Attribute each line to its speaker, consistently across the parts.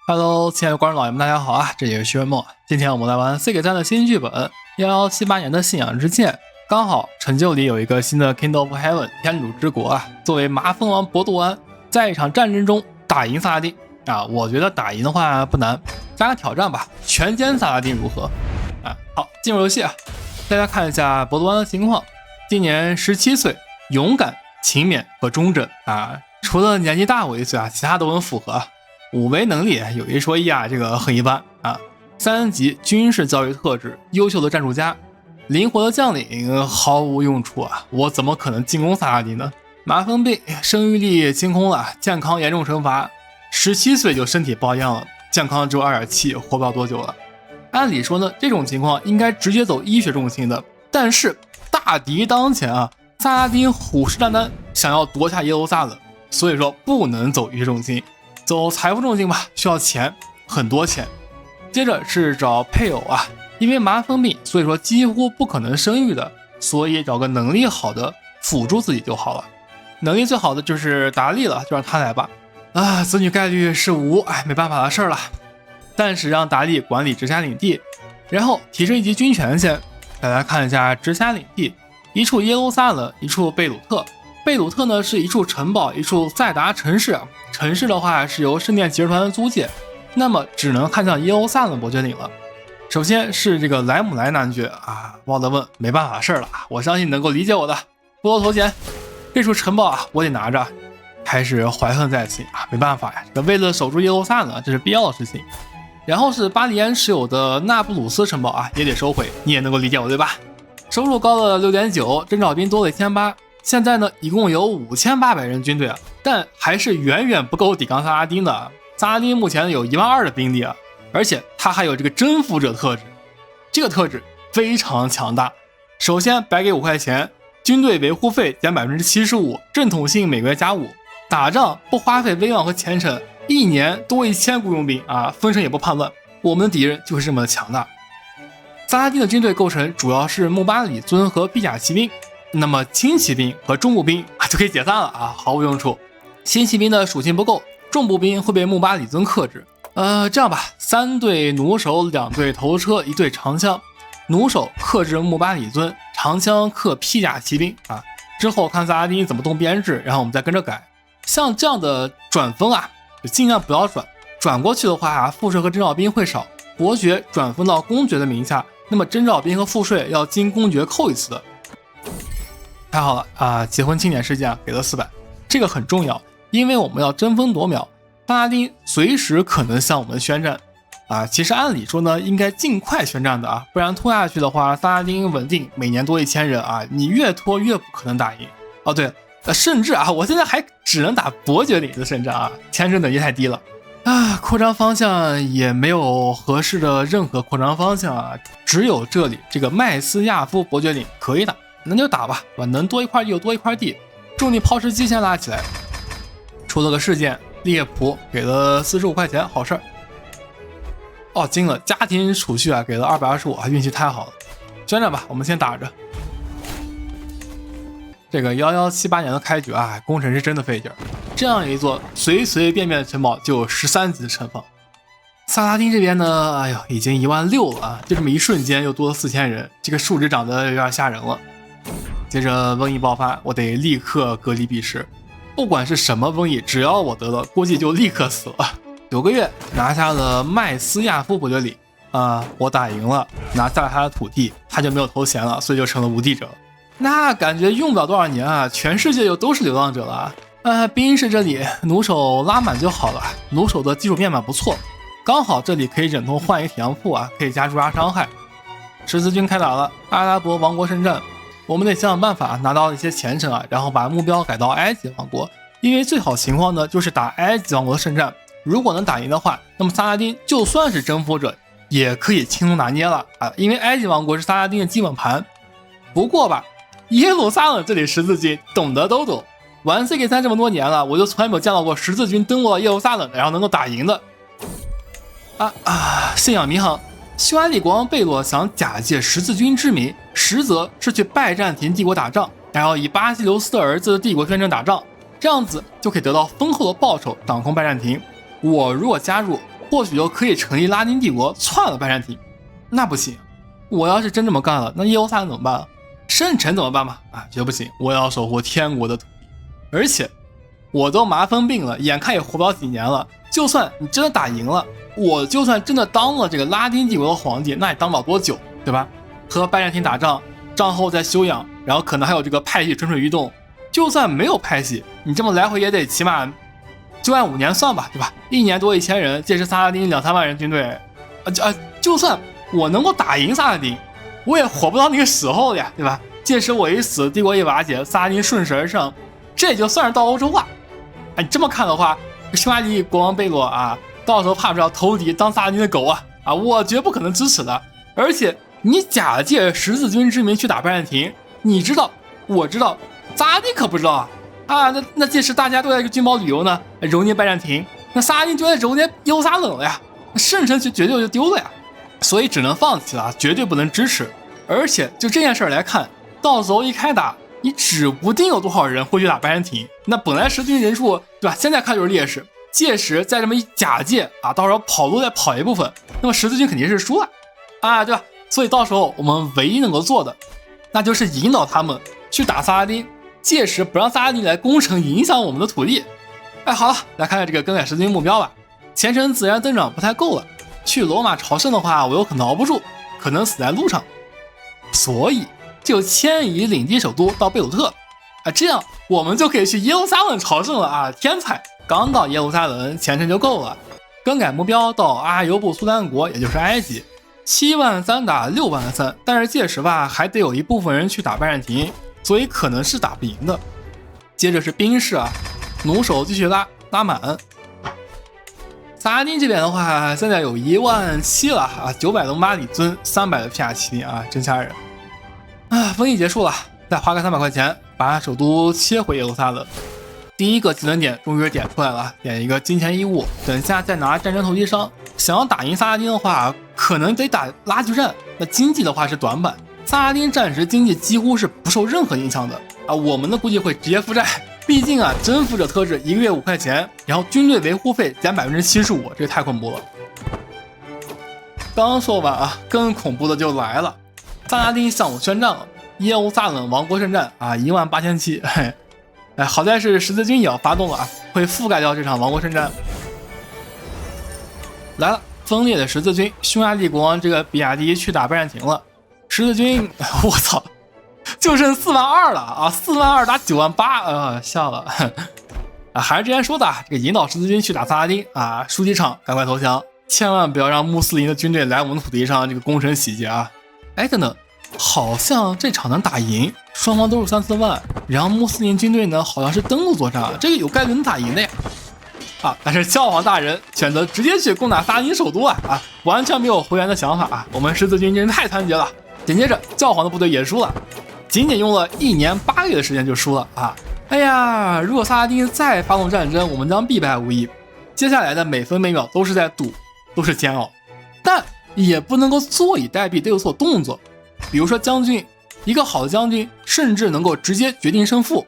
Speaker 1: Hello，亲爱的观众老爷们，大家好啊！这里是徐文墨。今天我们来玩 C 给3的新剧本1178年的信仰之剑。刚好成就里有一个新的 Kingdom of Heaven 天主之国啊，作为麻风王博杜安在一场战争中打赢萨拉丁啊，我觉得打赢的话不难，加个挑战吧，全歼萨拉丁如何啊？好，进入游戏啊，大家看一下博杜安的情况，今年17岁，勇敢、勤勉和忠贞啊，除了年纪大我1岁啊，其他都很符合。武为能力有一说一啊，这个很一般啊。3级军事教育特质，优秀的战术家，灵活的将领毫无用处啊！我怎么可能进攻萨拉丁呢？麻风病，生育力清空了，健康严重惩罚，17岁就身体抱恙了，健康只有 2.7， 活不了多久了。按理说呢，这种情况应该直接走医学重心的，但是大敌当前啊，萨拉丁虎视眈眈，想要夺下耶路撒冷，所以说不能走医学重心。走财富重心吧，需要钱，很多钱。接着是找配偶啊，因为麻风病，所以说几乎不可能生育的，所以找个能力好的辅助自己就好了。能力最好的就是达利了，就让他来吧。啊，子女概率是5，没办法的事了。但是让达利管理直辖领地，然后提升1级军权先。大家看一下直辖领地，一处耶路撒冷，一处贝鲁特。贝鲁特呢是一处城堡，一处塞达城市。城市的话是由圣殿骑士团租借，那么只能看向耶路撒冷伯爵领了。首先是这个莱姆莱男爵啊，沃德问没办法的事了，我相信能够理解我的。不多投钱，这处城堡啊我得拿着，开始怀恨在心啊，没办法呀，这个为了守住耶路撒冷这是必要的事情。然后是巴黎安持有的那不鲁斯城堡啊，也得收回，你也能够理解我对吧？收入高了 6.9， 征召兵多了1800。现在呢，一共有5800人军队啊，但还是远远不够抵抗萨拉丁的。萨拉丁目前有12000的兵力啊，而且他还有这个征服者特质，这个特质非常强大。首先白给5块钱，军队维护费减 75%， 正统性每个月加5，打仗不花费威望和前程，1年多1000雇佣兵啊，封神也不叛乱。我们的敌人就是这么的强大。萨拉丁的军队构成主要是穆巴里尊和披甲骑兵。那么轻骑兵和重步兵就可以解散了啊，毫无用处。轻骑兵的属性不够，重步兵会被穆巴里尊克制。这样吧，3队弩手，2队头车，1队长枪。弩手克制穆巴里尊，长枪克披甲骑兵啊。之后看萨拉丁怎么动编制，然后我们再跟着改。像这样的转封啊，就尽量不要转过去的话啊，赋税和征召兵会少。伯爵转封到公爵的名下，那么征召兵和赋税要经公爵扣一次的。太好了啊！结婚庆典事件啊，给了400，这个很重要，因为我们要争分夺秒，萨拉丁随时可能向我们宣战啊。其实按理说呢，应该尽快宣战的啊，不然拖下去的话，萨拉丁稳定每年多1000人啊，你越拖越不可能打赢。哦对，甚至啊，我现在还只能打伯爵领的胜仗啊，签证等级太低了啊。扩张方向也没有合适的任何扩张方向啊，只有这里这个麦斯亚夫伯爵领可以打。那就打吧，能多一块地就多一块地，重力抛石机先拉起来。出了个事件，列普给了45块钱，好事儿。哦，惊了，家庭储蓄啊，给了225，运气太好了。宣战吧，我们先打着。这个1178年的开局啊，工程是真的费劲儿。这样一座随随便便的城堡就有13级的城防。萨拉丁这边呢，哎呦，已经16000了啊，就这么一瞬间又多了4000人，这个数值长得有点吓人了。接着瘟疫爆发，我得立刻隔离避世，不管是什么瘟疫，只要我得了，估计就立刻死了。9个月拿下了麦斯亚夫伯爵领啊，我打赢了，拿下了他的土地，他就没有头衔了，所以就成了无地者。那感觉用不了多少年啊，全世界又都是流浪者了啊。兵士这里弩手拉满就好了，弩手的基础面板不错，刚好这里可以忍痛换一个铁匠铺啊，可以加驻扎伤害。十字军开打了，阿拉伯王国圣战。我们得想想办法拿到一些前程啊，然后把目标改到埃及王国，因为最好情况呢就是打埃及王国的圣战，如果能打赢的话，那么萨拉丁就算是征服者也可以轻松拿捏了啊，因为埃及王国是萨拉丁的基本盘。不过吧，耶路撒冷这里十字军懂得都懂，玩 C 给3这么多年了，我就从来没有见到过十字军登陆到耶路撒冷然后能够打赢的信仰迷航。匈牙利国王贝洛想假借十字军之名，实则是去拜占庭帝国打仗，然后以巴西留斯的儿子的帝国宣称打仗，这样子就可以得到丰厚的报酬，掌控拜占庭。我如果加入，或许就可以成立拉丁帝国，篡了拜占庭。那不行，我要是真这么干了，那耶路撒冷怎么办啊？圣城怎么办嘛？绝不行，我要守护天国的土地。而且我都麻风病了，眼看也活不了几年了，就算你真的打赢了，我就算真的当了这个拉丁帝国的皇帝，那也当不了多久，对吧？和拜占庭打仗，战后再休养，然后可能还有这个派系蠢蠢欲动。就算没有派系，你这么来回也得起码就按5年算吧，对吧？1年多1000人，届时萨拉丁2-3万人军队，就算我能够打赢萨拉丁，我也活不到那个时候呀，对吧？届时我一死，帝国一瓦解，萨拉丁顺势而上，这也就算是到欧洲化。你这么看的话，匈牙利国王贝洛啊，到时候怕不是要投敌当萨拉丁的狗啊，我绝不可能支持的。而且你假借十字军之名去打拜占庭，你知道，我知道，萨拉丁可不知道那届时大家都在军宝旅游呢，蹂躏拜占庭，那萨拉丁就在蹂躏耶路撒冷了呀，圣城绝对就丢了呀，所以只能放弃了，绝对不能支持。而且就这件事来看，到时候一开打，你指不定有多少人会去打拜占庭，那本来十字军人数对吧，现在看就是劣势，届时再这么一假借到时候跑路再跑一部分，那么十字军肯定是输了对吧？所以到时候我们唯一能够做的，那就是引导他们去打萨拉丁，届时不让萨拉丁来攻城影响我们的土地。好了，来看看这个更改十字军目标吧。前程自然增长不太够了，去罗马朝圣的话，我有可能熬不住，可能死在路上，所以就迁移领地首都到贝鲁特这样我们就可以去耶路撒冷朝圣了天才！刚到耶路撒冷，前程就够了。更改目标到阿尤布苏丹国，也就是埃及，73000打63000，但是届时吧，还得有一部分人去打拜占庭，所以可能是打不赢的。接着是兵士弩手继续拉满。萨拉丁这边的话，现在有17000了900隆巴里尊，300的皮亚奇尼真吓人瘟疫结束了，再花个300块钱把首都切回耶路撒冷。第一个技能点终于点出来了，点一个金钱义务，等下再拿战争投机商。想要打赢萨拉丁的话，可能得打拉锯战，那经济的话是短板，萨拉丁战时经济几乎是不受任何影响的我们的估计会直接负债，毕竟征服者特质1个月5块钱，然后军队维护费减75%，这个太恐怖了。刚说完更恐怖的就来了，萨拉丁向我宣战了，耶路撒冷王国圣战18700，好在是十字军也要发动了会覆盖掉这场王国圣战。来了，分裂的十字军，匈牙利国王这个比亚迪去打拜占庭了，十字军我操，就剩42000了42000打98000笑了还是之前说的这个引导十字军去打萨拉丁输几场赶快投降，千万不要让穆斯林的军队来我们土地上这个攻城洗劫等等，好像这场能打赢，双方都是3-4万，然后穆斯林军队呢好像是登陆作战这个有概率能打赢的呀但是教皇大人选择直接去攻打萨拉丁首都完全没有回援的想法我们十字军真是太团结了。紧接着教皇的部队也输了，仅仅用了1年8个月的时间就输了哎呀，如果萨拉丁再发动战争，我们将必败无疑。接下来的每分每秒都是在赌，都是煎熬，但也不能够坐以待毙，得有所动作。比如说将军，一个好的将军甚至能够直接决定胜负。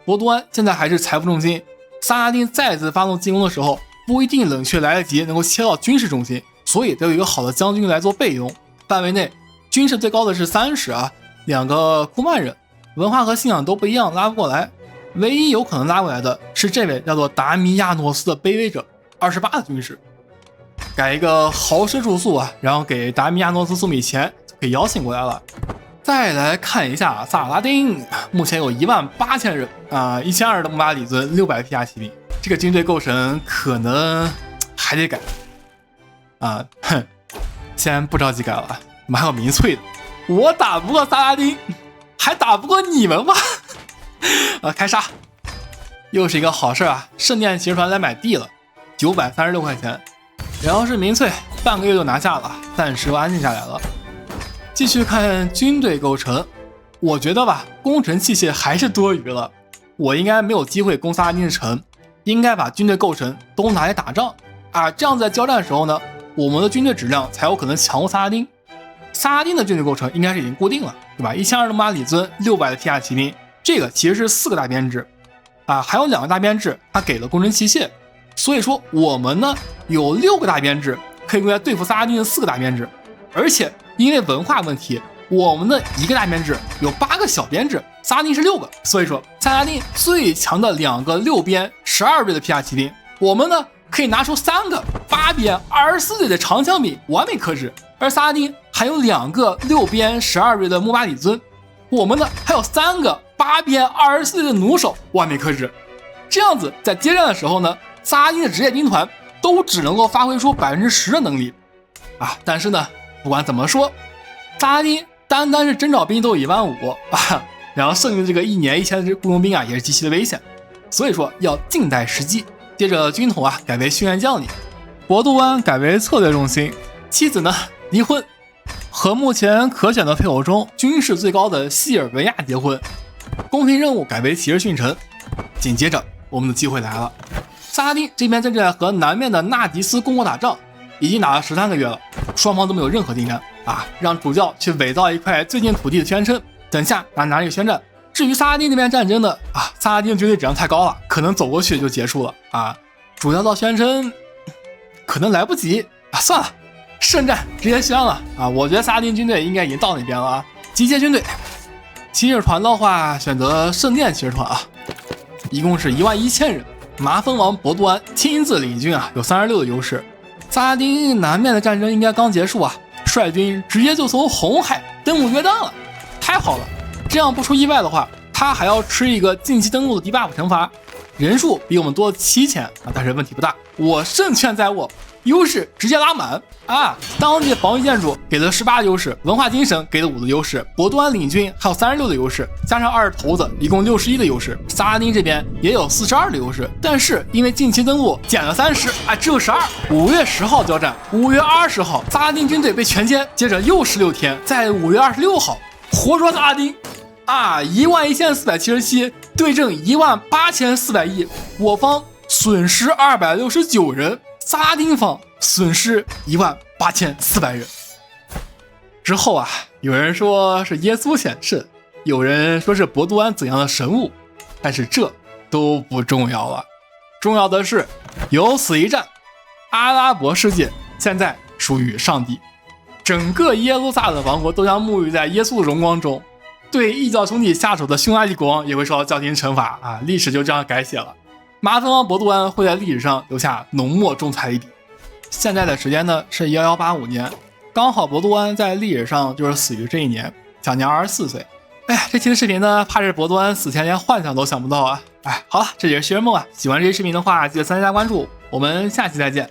Speaker 1: 伯多安现在还是财富中心，萨拉丁再次发动进攻的时候，不一定冷却来得及能够切到军事中心，所以得有一个好的将军来做备用。范围内军事最高的是302个库曼人，文化和信仰都不一样，拉不过来。唯一有可能拉过来的是这位叫做达米亚诺斯的卑微者，28的军事。改一个豪奢住宿然后给达米亚诺斯送笔钱，就可以邀请过来了。再来看一下萨拉丁，目前有18000人1200的穆巴里尊，600的皮亚骑兵，这个军队构成可能还得改先不着急改了，我们还有民粹的，我打不过萨拉丁，还打不过你们吗？开杀，又是一个好事圣殿骑士团来买地了，936块钱，然后是民粹，半个月就拿下了，暂时安静下来了。继续看军队构成，我觉得攻城器械还是多余了，我应该没有机会攻萨拉丁的城，应该把军队构成都拿来打仗这样在交战的时候呢，我们的军队质量才有可能强过萨拉丁。萨拉丁的军队构成应该是已经固定了，对吧？1200的马里尊，600的皮亚骑兵，这个其实是4个大编制还有2个大编制，它给了攻城器械，所以说我们呢有6个大编制可以用来对付萨拉丁的4个大编制，而且因为文化问题，我们的1个大编制有8个小编制，萨拉丁是6个，所以说萨拉丁最强的2个6边12队的皮卡骑兵，我们呢可以拿出3个8边24队的长枪兵，完美克制。而萨拉丁还有2个6边12队的莫巴里尊，我们呢还有3个8边24队的弩手，完美克制。这样子在接战的时候呢，萨拉丁的职业兵团都只能够发挥出10%的能力啊。但是呢，不管怎么说，萨拉丁单是征召兵都有15000啊，然后剩余的这个1年1000的雇佣兵啊，也是极其的危险，所以说要静待时机。接着军统啊改为训练将领，博杜湾改为策略中心，妻子呢离婚，和目前可选的配偶中军事最高的希尔维亚结婚，公平任务改为骑士训城。紧接着我们的机会来了，萨拉丁这边正在和南面的纳迪斯公国打仗，已经打了13个月了，双方都没有任何进展啊，让主教去伪造一块最近土地的宣称，等下哪里宣战。至于萨拉丁那边战争的啊，萨拉丁的军队质量太高了，可能走过去就结束了啊。主教到宣称可能来不及啊，算了，圣战直接宣了啊。我觉得萨拉丁军队应该已经到那边了啊。集结军队，骑士团的话选择圣殿骑士团啊，一共是11000人。麻风王博杜安亲自领军啊，有36的优势。萨拉丁南面的战争应该刚结束啊，率军直接就从红海登陆约旦了，太好了！这样不出意外的话，他还要吃一个近期登陆的 debuff 惩罚，人数比我们多7000啊，但是问题不大。我胜券在握，优势直接拉满啊！当地防御建筑给了18的优势，文化精神给了5的优势，博杜安领军还有36的优势，加上20头子，一共61的优势。萨拉丁这边也有42的优势，但是因为近期登陆减了30啊，只有12。5月10号交战，5月20号萨拉丁军队被全歼，接着又16天，在5月26号活捉萨拉丁啊，11477对阵18401，我方损失269人，萨拉丁方损失18400人。之后啊，有人说是耶稣显示，有人说是博杜安怎样的神物，但是这都不重要了，重要的是有此一战，阿拉伯世界现在属于上帝，整个耶路撒冷王国都将沐浴在耶稣的荣光中，对异教兄弟下手的匈牙利国王也会受到教廷惩罚啊！历史就这样改写了。麻风王博杜安会在历史上留下浓墨重彩一笔。现在的时间呢是1185年，刚好博杜安在历史上就是死于这一年，享年24岁。哎呀，这期的视频呢，怕是博杜安死前连幻想都想不到啊！哎，好了，这里是学人梦啊，喜欢这些视频的话，记得3加关注，我们下期再见。